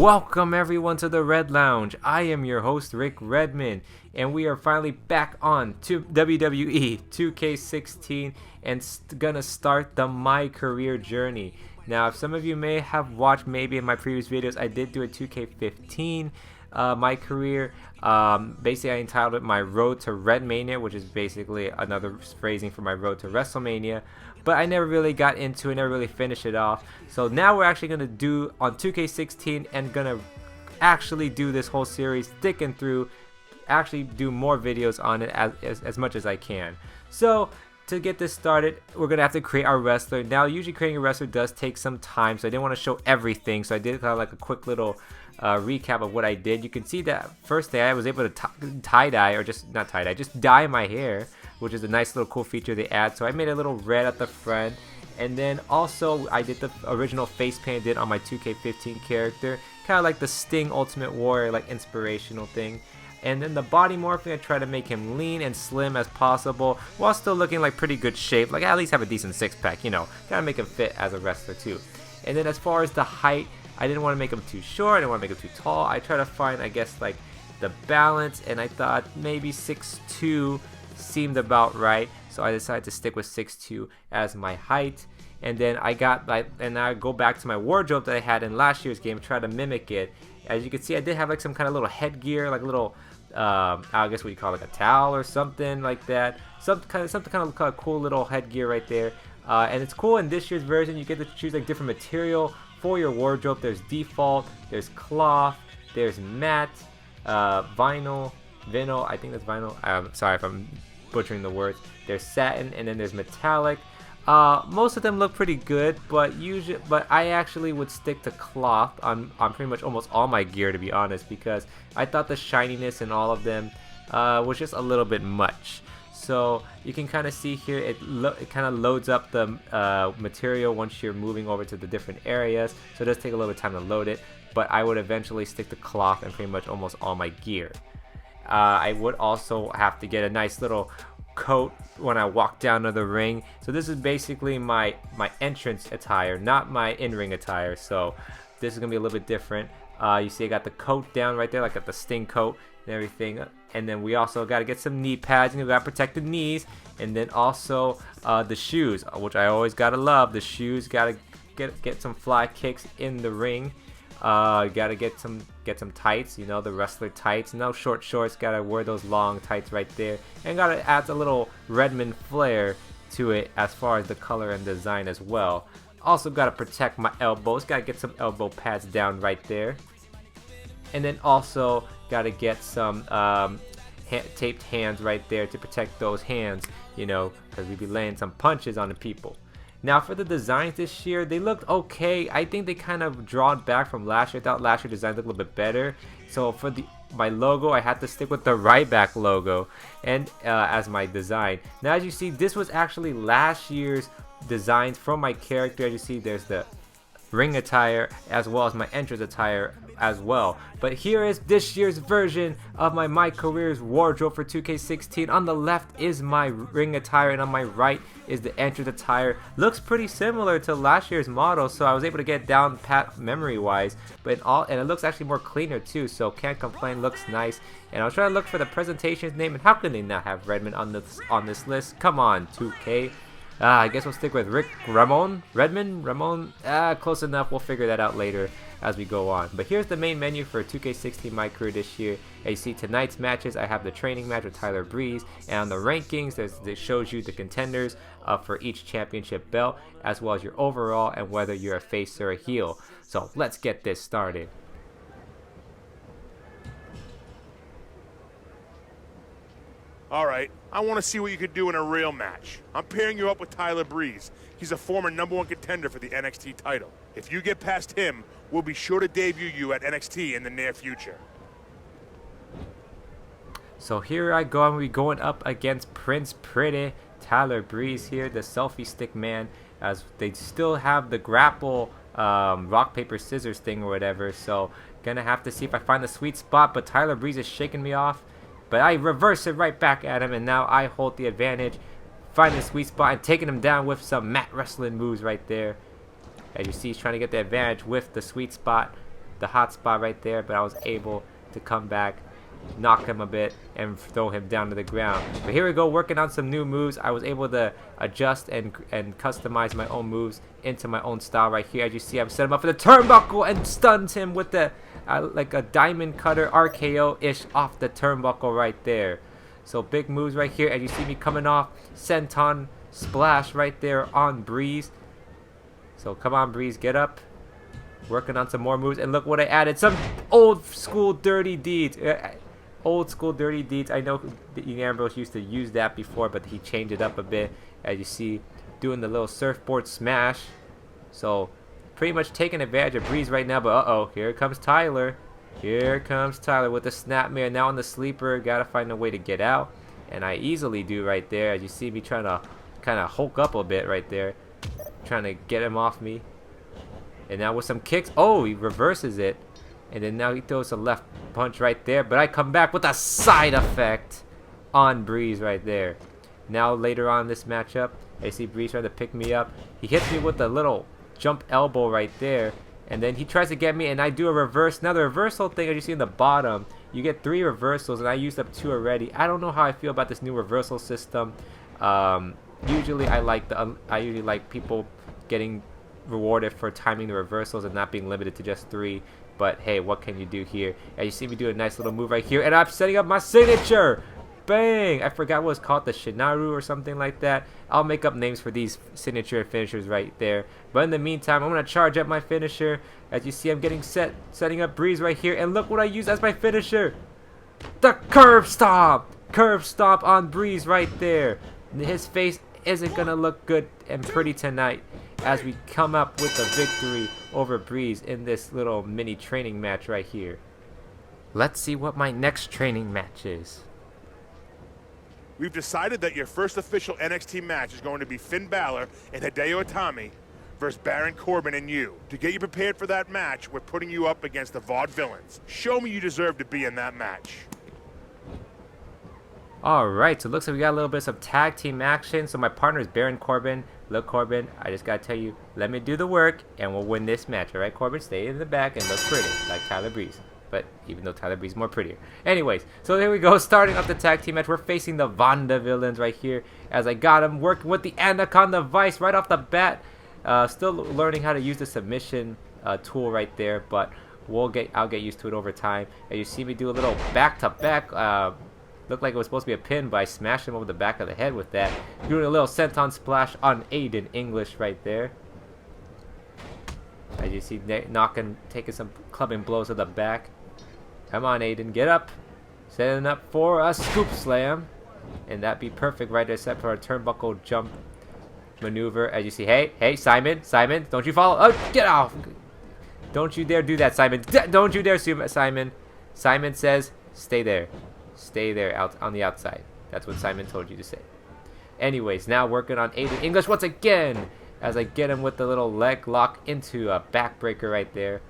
Welcome everyone to the Red Lounge. I am your host Rick Redmond, and we are finally back on to WWE 2K16 and gonna start the MyCareer journey. Now, if some of you may have watched maybe in my previous videos, I did do a 2K15 MyCareer. Basically, I entitled it My Road to Redmania, which is basically another phrasing for my road to WrestleMania. But I never really got into it, never really finished it off. So now we're actually going to do on 2K16 and going to actually do this whole series, sticking through, actually do more videos on it as much as I can. So to get this started, we're going to have to create our wrestler. Now, usually creating a wrestler does take some time, so I didn't want to show everything. So I did kind of like a quick little recap of what I did. You can see that first day I was able to tie-dye, or just not tie-dye, just dye my hair, which is a nice little cool feature they add. So I made a little red at the front, and then also I did the original face paint I did on my 2K15 character, kind of like the Sting Ultimate Warrior, like inspirational thing. And then the body morphing, I try to make him lean and slim as possible while still looking like pretty good shape, like at least have a decent six-pack, you know, kind of make him fit as a wrestler too. And then as far as the height, I didn't want to make him too short, I didn't want to make him too tall. I try to find, I guess, like the balance, and I thought maybe 6'2" seemed about right, so I decided to stick with 6'2" as my height. And then I go back to my wardrobe that I had in last year's game, try to mimic it. As you can see, I did have like some kind of little headgear, like a little I guess what you call, like a towel or something like that, some kind of cool little headgear right there. And it's cool in this year's version, you get to choose like different material for your wardrobe. There's default, there's cloth, there's matte, vinyl, I think that's vinyl. Sorry if I'm butchering the words. There's satin, and then there's metallic. Most of them look pretty good, but I actually would stick to cloth on pretty much almost all my gear, to be honest, because I thought the shininess in all of them was just a little bit much. So you can kind of see here, it kind of loads up the material once you're moving over to the different areas, so it does take a little bit of time to load it, but I would eventually stick to cloth in pretty much almost all my gear. I would also have to get a nice little coat when I walk down to the ring. So this is basically my entrance attire, not my in-ring attire, so this is gonna be a little bit different. You see I got the coat down right there, like got the Sting coat and everything, and then we also got to get some knee pads, and we got to protect the knees, and then also the shoes, which I always gotta love. The shoes, gotta get some fly kicks in the ring. Gotta get some tights, you know, the wrestler tights. No short shorts, gotta wear those long tights right there, and gotta add a little Redmond flair to it as far as the color and design as well. Also gotta protect my elbows, gotta get some elbow pads down right there, and then also gotta get some taped hands right there to protect those hands, you know, because we be laying some punches on the people. Now for the designs this year, they looked okay. I think they kind of drawn back from last year. I thought last year's designs looked a little bit better. So for my logo, I had to stick with the Ryback logo and as my design. Now as you see, this was actually last year's designs from my character. As you see, there's the ring attire as well as my entrance attire as well. But here is this year's version of my MyCareer's wardrobe for 2K16. On the left is my ring attire, and on my right is the entrance attire. Looks pretty similar to last year's model, so I was able to get down pat memory wise, but and it looks actually more cleaner too, so can't complain. Looks nice. And I was trying to look for the presentation's name, and how can they not have Redmond on this list? Come on, 2K. I guess we'll stick with Redmond. Close enough. We'll figure that out later as we go on. But here's the main menu for 2K16 MyCareer this year. As you see tonight's matches, I have the training match with Tyler Breeze, and on the rankings, it shows you the contenders for each championship belt, as well as your overall and whether you're a face or a heel. So let's get this started. Alright, I want to see what you could do in a real match. I'm pairing you up with Tyler Breeze. He's a former #1 contender for the NXT title. If you get past him, we'll be sure to debut you at NXT in the near future. So here I go, I'm going to be going up against Prince Pretty, Tyler Breeze here, the selfie stick man, as they still have the grapple rock, paper, scissors thing or whatever. So gonna have to see if I find the sweet spot, but Tyler Breeze is shaking me off. But I reverse it right back at him, and now I hold the advantage, finding the sweet spot and taking him down with some mat wrestling moves right there. As you see, he's trying to get the advantage with the sweet spot. the hot spot right there, but I was able to come back, knock him a bit, and throw him down to the ground. But here we go, working on some new moves. I was able to adjust and customize my own moves into my own style right here. As you see, I'm setting him up for the turnbuckle and stuns him with the like a diamond cutter RKO-ish off the turnbuckle right there. So big moves right here. As you see me coming off, senton splash right there on Breeze. So come on, Breeze, get up. Working on some more moves, and look what I added. Some old school dirty deeds. Old school dirty deeds. I know Dean Ambrose used to use that before, but he changed it up a bit. As you see, doing the little surfboard smash. So pretty much taking advantage of Breeze right now, but uh-oh, here comes Tyler. Here comes Tyler with the snapmare. Now on the sleeper, gotta find a way to get out, and I easily do right there. As you see me trying to kind of hulk up a bit right there, trying to get him off me. And now with some kicks, oh, he reverses it, and then now he throws a left punch right there, but I come back with a side effect on Breeze right there. Now later on in this matchup, I see Breeze trying to pick me up. He hits me with a little jump elbow right there, and then he tries to get me, and I do a reverse. Now the reversal thing, as you see in the bottom, you get 3 reversals, and I used up 2 already. I don't know how I feel about this new reversal system. Usually I usually like people getting rewarded for timing the reversals and not being limited to just 3. But hey, what can you do here? And you see me do a nice little move right here, and I'm setting up my signature. Bang! I forgot what it's called, the Shinaru or something like that. I'll make up names for these signature finishers right there. But in the meantime, I'm going to charge up my finisher. As you see, I'm getting setting up Breeze right here. And look what I use as my finisher. The curb stomp! Curb stomp on Breeze right there. His face isn't going to look good and pretty tonight as we come up with a victory over Breeze in this little mini training match right here. Let's see what my next training match is. We've decided that your first official NXT match is going to be Finn Balor and Hideo Itami versus Baron Corbin and you. To get you prepared for that match, we're putting you up against the Vaudevillains. Show me you deserve to be in that match. Alright, so it looks like we got a little bit of tag team action. So my partner is Baron Corbin. Look, Corbin, I just gotta tell you, let me do the work and we'll win this match. Alright, Corbin, stay in the back and look pretty, like Tyler Breeze. But even though Tyler Breeze is more prettier. Anyways, so there we go, starting off the tag team match. We're facing the Vaudevillains right here. As I got him working with the Anaconda Vice right off the bat. Still learning how to use the submission tool right there, but I'll get used to it over time. And you see me do a little back-to-back. Looked like it was supposed to be a pin, but I smashed him over the back of the head with that. Doing a little senton splash on Aiden English right there. As you see, taking some clubbing blows to the back. Come on, Aiden, get up. Setting up for a scoop slam. And that'd be perfect right there, except for a turnbuckle jump maneuver. As you see, hey, Simon, don't you follow? Oh, get off. Don't you dare do that, Simon. Don't you dare, Simon. Simon says, stay there. Stay there out on the outside. That's what Simon told you to say. Anyways, now working on Aiden English once again. As I get him with the little leg lock into a backbreaker right there.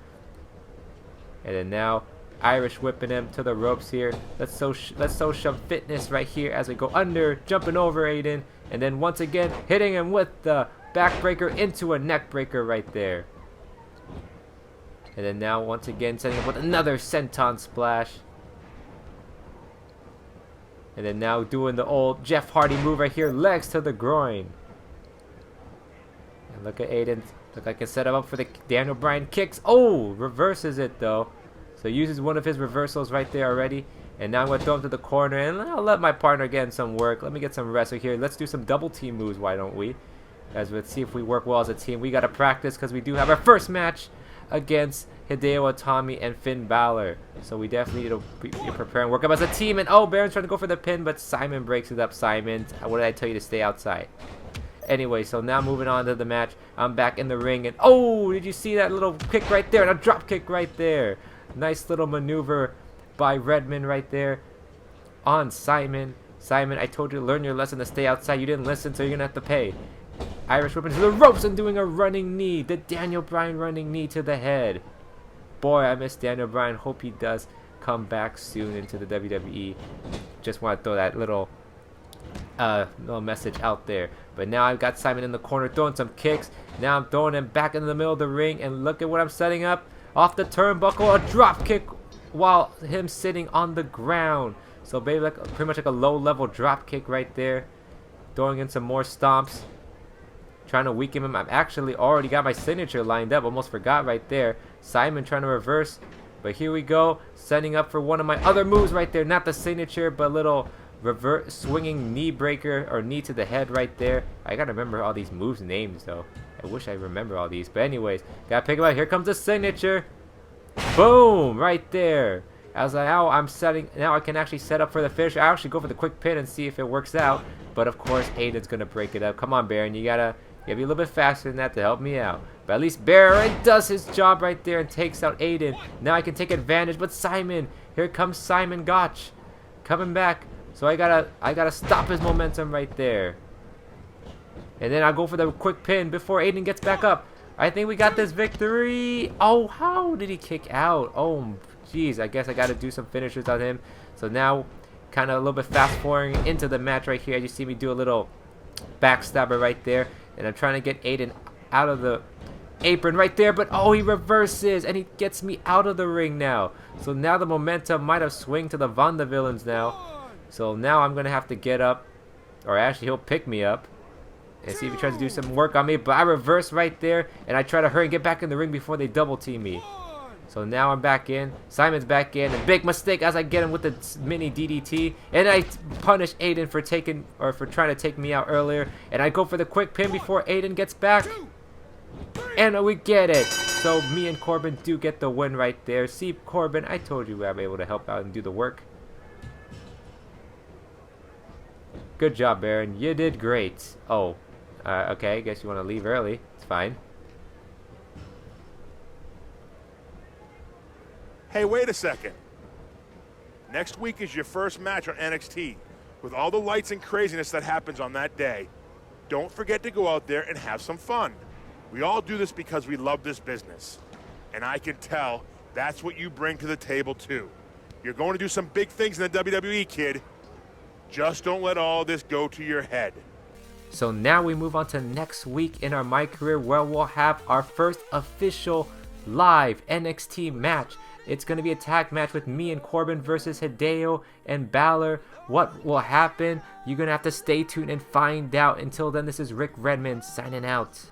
And then now Irish whipping him to the ropes here. Let's show some fitness right here as we go under, jumping over Aiden, and then once again hitting him with the backbreaker into a neck breaker right there. And then now once again setting up with another senton splash. And then now doing the old Jeff Hardy move right here, legs to the groin. And look at Aiden. Look like I can set him up for the Daniel Bryan kicks. Oh, reverses it though. So uses one of his reversals right there already. And now I'm going to throw him to the corner. And I'll let my partner get in some work. Let me get some rest here. Let's do some double team moves, why don't we? Let's see if we work well as a team. We got to practice because we do have our first match against Hideo Itami and Finn Balor. So we definitely need to prepare and work up as a team. And oh, Baron's trying to go for the pin, but Simon breaks it up. Simon, what did I tell you to stay outside? Anyway, so now moving on to the match. I'm back in the ring, and oh, did you see that little kick right there? And a drop kick right there. Nice little maneuver by Redmond right there on Simon. Simon, I told you to learn your lesson to stay outside. You didn't listen, so you're gonna have to pay. Irish whipping to the ropes and doing a running knee. The Daniel Bryan running knee to the head. Boy, I miss Daniel Bryan. Hope he does come back soon into the WWE. Just want to throw that little message out there. But now I've got Simon in the corner throwing some kicks. Now I'm throwing him back into the middle of the ring, and look at what I'm setting up. Off the turnbuckle, a drop kick while him sitting on the ground. So baby, like pretty much like a low-level drop kick right there. Throwing in some more stomps. Trying to weaken him. I've actually already got my signature lined up. Almost forgot right there. Simon trying to reverse. But here we go. Setting up for one of my other moves right there. Not the signature, but a little reverse swinging knee breaker or knee to the head right there. I gotta remember all these moves names though. I wish I remember all these. But anyways, gotta pick him up. Here comes the signature. Boom! Right there. As now I'm setting. Now I can actually set up for the finish. I actually go for the quick pin and see if it works out. But of course, Aiden's gonna break it up. Come on, Baron. You gotta be a little bit faster than that to help me out. But at least Baron does his job right there and takes out Aiden. Now I can take advantage. But Simon, here comes Simon Gotch, coming back. So I gotta stop his momentum right there. And then I go for the quick pin before Aiden gets back up. I think we got this victory. Oh, how did he kick out? Oh, jeez. I guess I got to do some finishers on him. So now, kind of a little bit fast forwarding into the match right here. You see me do a little backstabber right there. And I'm trying to get Aiden out of the apron right there. But, oh, he reverses. And he gets me out of the ring now. So now the momentum might have swung to the Vandervillains now. So now I'm going to have to get up. Or actually, he'll pick me up. And see if he tries to do some work on me. But I reverse right there. And I try to hurry and get back in the ring before they double team me. So now I'm back in. Simon's back in. A big mistake as I get him with the mini DDT. And I punish Aiden for trying to take me out earlier. And I go for the quick pin before Aiden gets back. And we get it. So me and Corbin do get the win right there. See, Corbin, I told you I'm able to help out and do the work. Good job, Baron. You did great. Oh. Okay, I guess you want to leave early. It's fine. Hey, wait a second. Next week is your first match on NXT. With all the lights and craziness that happens on that day, don't forget to go out there and have some fun. We all do this because we love this business. And I can tell that's what you bring to the table, too. You're going to do some big things in the WWE, kid. Just don't let all this go to your head. So now we move on to next week in our MyCareer, where we'll have our first official live NXT match. It's going to be a tag match with me and Corbin versus Hideo and Balor. What will happen? You're going to have to stay tuned and find out. Until then, this is Rick Redmond signing out.